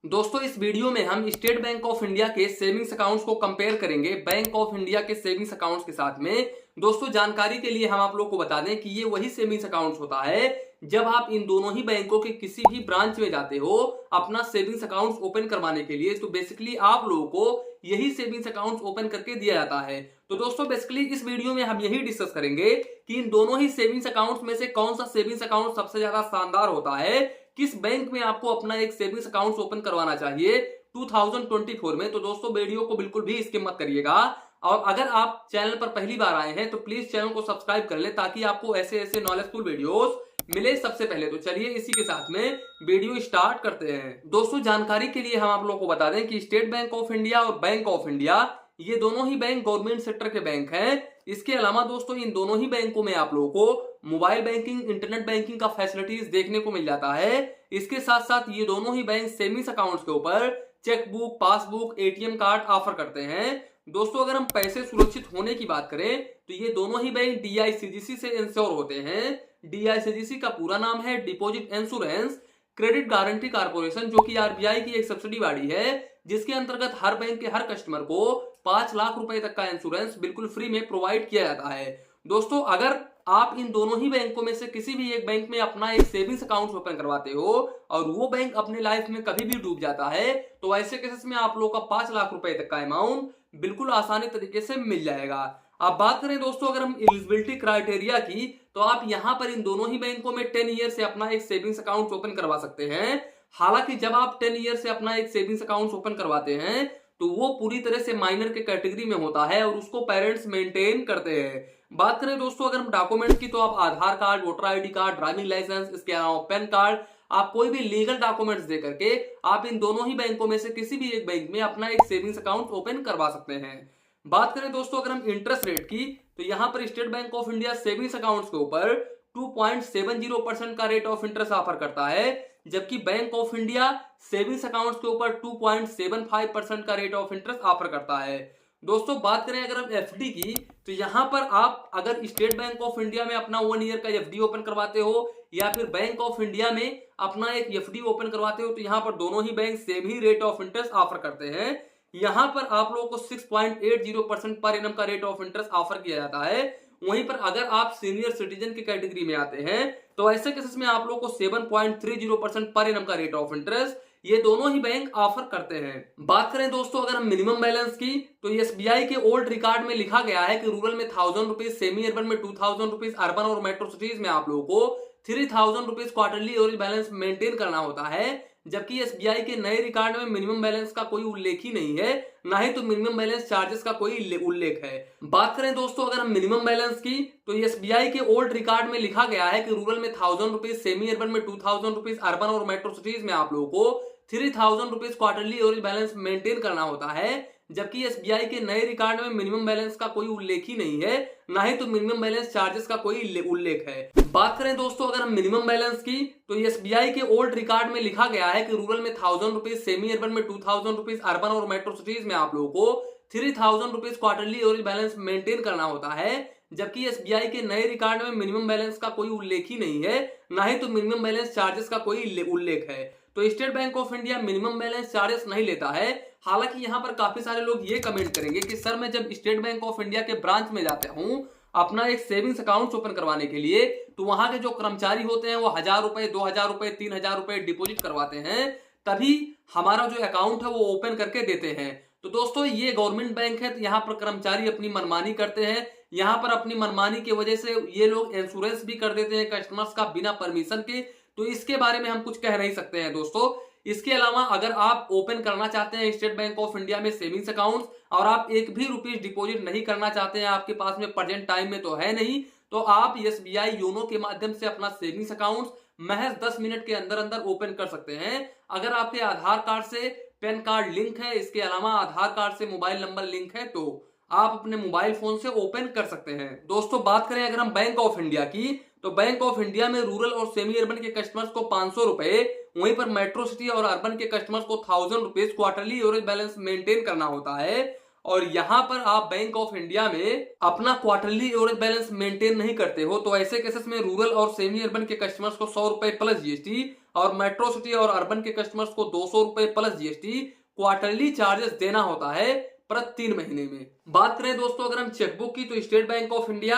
दोस्तों इस वीडियो में हम स्टेट बैंक ऑफ इंडिया के सेविंग्स अकाउंट्स को कंपेयर करेंगे बैंक ऑफ इंडिया के सेविंग्स अकाउंट्स के साथ में। दोस्तों जानकारी के लिए हम आप लोग को बता दें कि ये वही सेविंग्स अकाउंट्स होता है जब आप इन दोनों ही बैंकों के किसी भी ब्रांच में जाते हो अपना सेविंग्स अकाउंट्स ओपन करवाने के लिए, तो बेसिकली आप लोगों को यही सेविंग्स अकाउंट्स ओपन करके दिया जाता है। तो दोस्तों बेसिकली इस वीडियो में हम यही डिस्कस करेंगे कि इन दोनों ही सेविंग्स अकाउंट्स में से कौन सा सेविंग्स अकाउंट सबसे ज्यादा शानदार होता है, किस बैंक में आपको अपना एक सेविंग्स अकाउंट ओपन करवाना चाहिए 2024 में। तो दोस्तों वीडियो को बिल्कुल भी स्किप मत करिएगा, और अगर आप चैनल पर पहली बार आए हैं तो प्लीज चैनल को सब्सक्राइब कर लें ताकि आपको ऐसे ऐसे नॉलेजफुल वीडियोस मिले सबसे पहले। तो चलिए इसी के साथ में वीडियो स्टार्ट करते हैं। दोस्तों जानकारी के लिए हम आप लोगों को बता दें कि स्टेट बैंक ऑफ इंडिया और बैंक ऑफ इंडिया ये दोनों ही बैंक गवर्नमेंट सेक्टर के बैंक हैं। इसके अलावा दोस्तों इन दोनों ही बैंकों में आप लोगों को मोबाइल बैंकिंग, इंटरनेट बैंकिंग का फैसिलिटीज देखने को मिल जाता है। इसके साथ साथ ये दोनों ही बैंक सेविंग्स अकाउंट्स के ऊपर chequebook, passbook, ATM card offer करते हैं। दोस्तों अगर हम पैसे सुरक्षित होने की बात करें तो ये दोनों ही बैंक DICGC से इंश्योर होते हैं। DICGC का पूरा नाम है deposit insurance credit guarantee corporation, जो कि RBI की एक सब्सिडी बॉडी है, जिसके अंतर्गत हर बैंक के हर कस्टमर को 5 लाख रुपए तक का इंश्योरेंस बिल्कुल फ्री में प्रोवाइड किया जाता है। दोस्तों अगर आप इन दोनों ही बैंकों में से किसी भी एक बैंक में अपना एक सेविंग्स अकाउंट ओपन करवाते हो और वो बैंक अपने लाइफ में कभी भी डूब जाता है तो ऐसे केसेस में आप लोग का 5 लाख रुपए तक का अमाउंट बिल्कुल आसानी तरीके से मिल जाएगा। अब बात करें दोस्तों अगर हम एलिजिबिलिटी क्राइटेरिया की, तो आप यहां पर इन दोनों ही बैंकों में 10 ईयर से अपना एक सेविंग्स अकाउंट ओपन करवा सकते हैं। हालांकि जब आप 10 ईयर से अपना एक सेविंग्स अकाउंट ओपन करवाते हैं तो वो पूरी तरह से माइनर के कैटेगरी में होता है और उसको पेरेंट्स मेंटेन करते हैं। बात करें दोस्तों अगर हम डॉक्यूमेंट की, तो आप Aadhaar card, voter ID card, driving licence, इसके अलावा पैन कार्ड, आप कोई भी लीगल डॉक्यूमेंट्स दे करके आप इन दोनों ही बैंकों में से किसी भी एक बैंक में अपना एक सेविंग्स अकाउंट ओपन करवा सकते हैं। बात करें दोस्तों अगर हम इंटरेस्ट रेट की, तो यहां पर state bank of India savings accounts के ऊपर 2.70% का रेट ऑफ इंटरेस्ट ऑफर करता है, जबकि bank of India savings accounts के ऊपर 2.75% का रेट ऑफ इंटरेस्ट ऑफर करता है। दोस्तों बात करें अगर हम एफडी की, तो यहां पर आप अगर स्टेट बैंक ऑफ इंडिया में अपना 1 ईयर का एफडी ओपन करवाते हो या फिर बैंक ऑफ इंडिया में अपना एक एफडी ओपन करवाते हो, तो यहां पर दोनों ही बैंक सेम ही रेट ऑफ इंटरेस्ट ऑफर करते हैं। यहां पर आप लोगों को 6.80% पर एनम का रेट ऑफ इंटरेस्ट ऑफर किया जाता है। वहीं पर अगर आप सीनियर सिटीजन की कैटेगरी में आते हैं तो ऐसे केसेस में आप लोगों को 7.30% पर एनम का रेट ऑफ इंटरेस्ट ये दोनों ही बैंक ऑफर करते हैं। बात करें दोस्तों अगर हम मिनिमम बैलेंस की, तो SBI के ओल्ड रिकॉर्ड में लिखा गया है कि रूरल में 1000 रुपीज, सेमी अर्बन में 2000 रुपीज, अर्बन और मेट्रो सिटीज में आप लोगों को 3000 rupees quarterly average balance maintain करना होता है, जबकि SBI के नए रिकॉर्ड में मिनिमम बैलेंस का कोई उल्लेख ही नहीं है, ना ही तो मिनिमम बैलेंस चार्जेस का कोई उल्लेख है। बात करें दोस्तों अगर हम मिनिमम बैलेंस की, तो SBI के ओल्ड रिकॉर्ड में लिखा गया है कि रूरल में 1000 रुपीज, सेमी अर्बन में 2000 रुपीज, अर्बन और मेट्रो सिटीज में आप लोगों को 3000 rupees quarterly average balance maintain करना होता है, जबकि SBI के नए रिकॉर्ड में मिनिमम बैलेंस का कोई उल्लेख ही नहीं है, ना ही तो मिनिमम बैलेंस चार्जेस का कोई उल्लेख है। बात करें दोस्तों अगर हम मिनिमम बैलेंस की, तो SBI के ओल्ड रिकॉर्ड में लिखा गया है कि रूरल में 1000 रुपीज, सेमी अर्बन में 2000 रुपीज, अर्बन और मेट्रो सिटीज में आप लोगों को 3000 rupees quarterly average balance maintain करना होता है, जबकि SBI के नए रिकॉर्ड में मिनिमम बैलेंस का कोई उल्लेख ही नहीं है, ना ही तो मिनिमम बैलेंस चार्जेस का कोई उल्लेख है। तो state bank of India minimum balance charges नहीं लेता है। हालांकि यहां पर काफी सारे लोग ये कमेंट करेंगे कि सर मैं जब स्टेट बैंक ऑफ इंडिया के ब्रांच में जाता हूं अपना एक सेविंग्स अकाउंट ओपन करवाने के लिए, तो वहां के जो कर्मचारी होते हैं वो 1000 रुपए, 2000 रुपए, 3000 रुपए डिपोजिट करवाते हैं, तभी हमारा जो अकाउंट है वो ओपन करके देते हैं। तो दोस्तों ये गवर्नमेंट बैंक है, तो यहाँ पर कर्मचारी अपनी मनमानी करते हैं। यहाँ पर अपनी मनमानी की वजह से ये लोग इंश्योरेंस भी कर देते हैं कस्टमर्स का बिना परमिशन के, तो इसके बारे में हम कुछ कह नहीं सकते हैं दोस्तों। इसके अलावा अगर आप ओपन करना चाहते हैं स्टेट बैंक ऑफ इंडिया में सेविंग्स अकाउंट और आप एक भी रुपीज डिपॉजिट नहीं करना चाहते हैं, आपके पास में प्रेजेंट टाइम में तो है नहीं, तो आप SBI योनो के माध्यम से अपना सेविंग्स अकाउंट महज 10 मिनट के अंदर अंदर ओपन कर सकते हैं। अगर आपके आधार कार्ड से पैन कार्ड लिंक है, इसके अलावा आधार कार्ड से मोबाइल नंबर लिंक है, तो आप अपने मोबाइल फोन से ओपन कर सकते हैं। दोस्तों बात करें अगर हम बैंक ऑफ इंडिया की, तो बैंक ऑफ इंडिया में रूरल और सेमी अर्बन के कस्टमर्स को 500 रुपए, वहीं पर मेट्रो सिटी और अर्बन के कस्टमर्स को 1000 rupees quarterly average balance maintain करना होता है। और यहां पर आप बैंक ऑफ इंडिया में अपना क्वार्टरली एवरेज बैलेंस मेंटेन नहीं करते हो, तो ऐसे केसेस में रूरल और सेमी अर्बन के कस्टमर्स को 100 रुपए प्लस GST और मेट्रो सिटी और अर्बन के कस्टमर्स को 200 रुपए प्लस जीएसटी क्वार्टरली चार्जेस देना होता है प्रति 3 महीने में। बात करें दोस्तों अगर हम चेकबुक की, तो state bank of India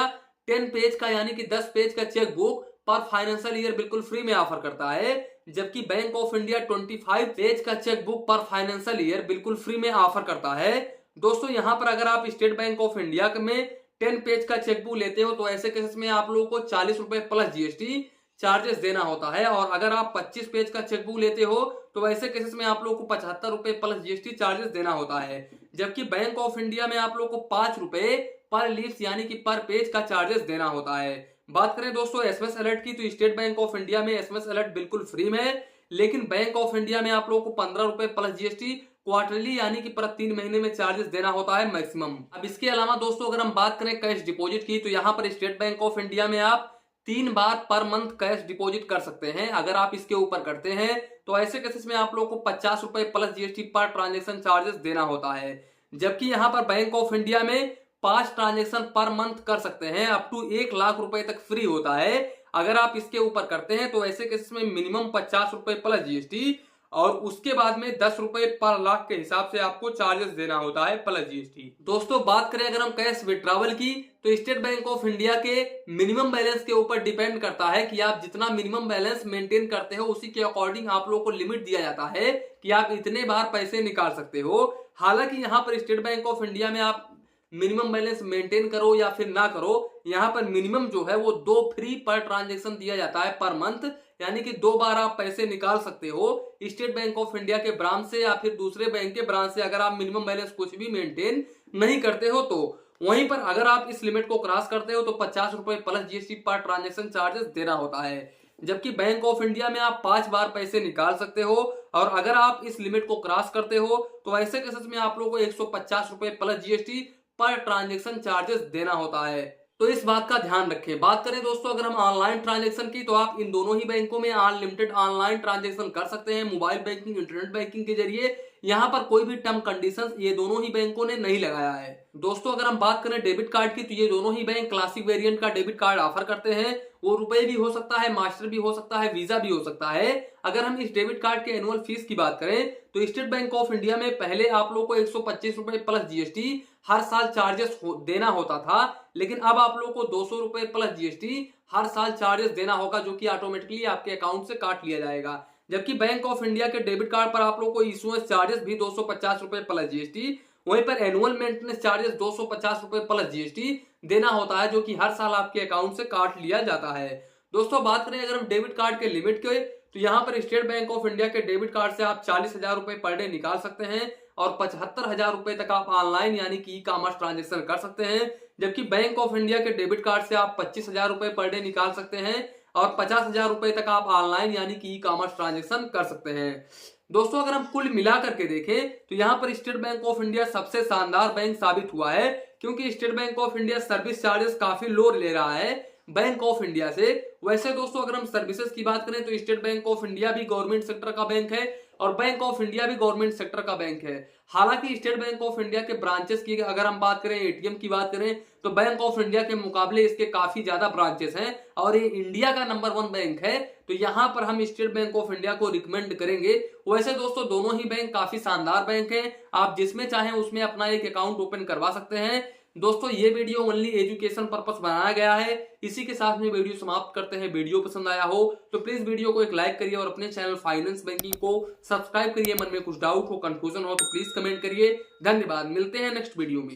10 page का यानी कि 10 पेज का चेकबुक पर फाइनेंशियल ईयर बिल्कुल फ्री में ऑफर करता है, जबकि बैंक ऑफ इंडिया 25 पेज का चेकबुक पर फाइनेंशियल ईयर बिल्कुल फ्री में ऑफर करता है। दोस्तों यहां पर अगर आप स्टेट बैंक ऑफ इंडिया में 10 पेज का चेकबुक लेते हो तो ऐसे केसेस में आप लोगों को 40 रुपए प्लस जीएसटी चार्जेस देना होता है, और अगर आप 25 पेज का चेकबुक लेते हो तो ऐसे केसेस में आप लोगों को 75 रुपए प्लस जीएसटी चार्जेस देना होता है, जबकि बैंक ऑफ इंडिया में आप लोगों को 5 रुपए पर लीव्स यानी कि पर पेज का चार्जेस देना होता है। बात करें दोस्तों एसएमएस अलर्ट की, तो स्टेट बैंक ऑफ इंडिया में एसएमएस अलर्ट बिल्कुल फ्री में है, लेकिन बैंक ऑफ इंडिया में आप लोगों को 15 रुपए प्लस जीएसटी क्वार्टरली यानी कि प्रति 3 महीने में चार्जेस देना होता है मैक्सिमम। अब इसके अलावा दोस्तों अगर हम बात करें कैश डिपॉजिट की, तो यहाँ पर स्टेट बैंक ऑफ इंडिया में आप 3 बार पर मंथ कैश डिपॉजिट कर सकते हैं। अगर आप इसके ऊपर करते हैं तो ऐसे केसेस में आप लोगों को 50 रुपए plus GST per transaction charges देना होता है, जबकि यहाँ पर बैंक ऑफ इंडिया में 5 ट्रांजेक्शन पर मंथ कर सकते हैं, अप टू 1 लाख रुपए तक फ्री होता है। अगर आप इसके ऊपर करते हैं तो ऐसे केसेस में मिनिमम 50 रुपए प्लस जीएसटी और उसके बाद में 10 रुपए पर लाख के हिसाब से आपको चार्जेस देना होता है प्लस जीएसटी। दोस्तों बात करें अगर हम कैश विड्रॉवल की, तो स्टेट बैंक ऑफ इंडिया के मिनिमम बैलेंस के ऊपर डिपेंड करता है कि आप जितना मिनिमम बैलेंस मेंटेन करते हो उसी के अकॉर्डिंग आप लोगों को लिमिट दिया जाता है कि आप इतने बार पैसे निकाल सकते हो। हालांकि यहाँ पर स्टेट बैंक ऑफ इंडिया में आप मिनिमम बैलेंस मेंटेन करो या फिर ना करो, यहाँ पर मिनिमम जो है वो 2 फ्री पर ट्रांजेक्शन दिया जाता है पर मंथ, यानी कि 2 बार आप पैसे निकाल सकते हो स्टेट बैंक ऑफ इंडिया के ब्रांच से या फिर दूसरे बैंक के ब्रांच से, अगर आप मिनिमम बैलेंस कुछ भी मेंटेन नहीं करते हो तो। वहीं पर अगर आप इस लिमिट को क्रॉस करते हो तो 50 रुपए plus GST per transaction charges देना होता है, जबकि बैंक ऑफ इंडिया में आप 5 बार पैसे निकाल सकते हो, और अगर आप इस लिमिट को क्रॉस करते हो तो ऐसे केसेस में आप लोगों को 150 रुपए plus GST per transaction charges देना होता है, तो इस बात का ध्यान रखें। बात करें दोस्तों अगर हम ऑनलाइन ट्रांजैक्शन की, तो आप इन दोनों ही बैंकों में अनलिमिटेड ऑनलाइन ट्रांजैक्शन कर सकते हैं मोबाइल बैंकिंग इंटरनेट बैंकिंग के जरिए। यहाँ पर कोई भी टर्म कंडीशंस ये दोनों ही बैंकों ने नहीं लगाया है। दोस्तों अगर हम बात करें डेबिट कार्ड की, तो ये दोनों ही बैंक क्लासिक वेरिएंट का डेबिट कार्ड ऑफर करते हैं। वो रुपए भी हो सकता है, मास्टर भी हो सकता है, वीजा भी हो सकता है। अगर हम इस डेबिट कार्ड के एनुअल फीस की बात करें तो स्टेट बैंक ऑफ इंडिया में पहले आप लोग को 125 रुपए प्लस जीएसटी हर साल चार्जेस देना होता था, लेकिन अब आप लोग को 200 रुपए प्लस जीएसटी हर साल चार्जेस देना होगा, जो कि ऑटोमेटिकली आपके अकाउंट से काट लिया जाएगा। जबकि बैंक ऑफ इंडिया के डेबिट कार्ड पर आप लोग को इशुएंस चार्जेस भी 250 रुपए प्लस जीएसटी, वहीं पर एनुअल मेंटेनेंस चार्जेस 250 रुपए प्लस जीएसटी देना होता है, जो कि हर साल आपके अकाउंट से काट लिया जाता है। दोस्तों बात करें अगर हम डेबिट कार्ड के लिमिट के, तो यहाँ पर स्टेट बैंक ऑफ इंडिया के डेबिट कार्ड से आप 40,000 रुपए पर डे निकाल सकते हैं, और 75,000 रुपए तक आप ऑनलाइन यानी कि ई कॉमर्स ट्रांजेक्शन कर सकते हैं। जबकि बैंक ऑफ इंडिया के डेबिट कार्ड से आप 25,000 रुपए पर डे निकाल सकते हैं, और 50,000 रुपए तक आप ऑनलाइन यानी कि ई कॉमर्स ट्रांजेक्शन कर सकते हैं। दोस्तों अगर हम कुल मिला करके देखें तो यहाँ पर स्टेट बैंक ऑफ इंडिया सबसे शानदार बैंक साबित हुआ है, क्योंकि state bank of India service charges काफी लो ले रहा है बैंक ऑफ इंडिया से। वैसे दोस्तों अगर हम सर्विसेज की बात करें तो स्टेट बैंक ऑफ इंडिया भी गवर्नमेंट सेक्टर का बैंक है और बैंक ऑफ इंडिया भी गवर्नमेंट सेक्टर का बैंक है। हालांकि स्टेट बैंक ऑफ इंडिया के ब्रांचेस की अगर हम बात करें, एटीएम की बात करें, तो बैंक ऑफ इंडिया के मुकाबले इसके काफी ज्यादा ब्रांचेस हैं और ये इंडिया का नंबर 1 बैंक है, तो यहाँ पर हम स्टेट बैंक ऑफ इंडिया को रिकमेंड करेंगे। वैसे दोस्तों दोनों ही बैंक काफी शानदार बैंक हैं, आप जिसमें चाहें उसमें अपना एक अकाउंट ओपन करवा सकते हैं। दोस्तों ये वीडियो ओनली एजुकेशन पर्पस बनाया गया है। इसी के साथ में वीडियो समाप्त करते हैं। वीडियो पसंद आया हो तो प्लीज वीडियो को एक लाइक करिए और अपने चैनल फाइनेंस बैंकिंग को सब्सक्राइब करिए। मन में कुछ डाउट हो, कंफ्यूजन हो तो प्लीज कमेंट करिए। धन्यवाद, मिलते हैं नेक्स्ट वीडियो में।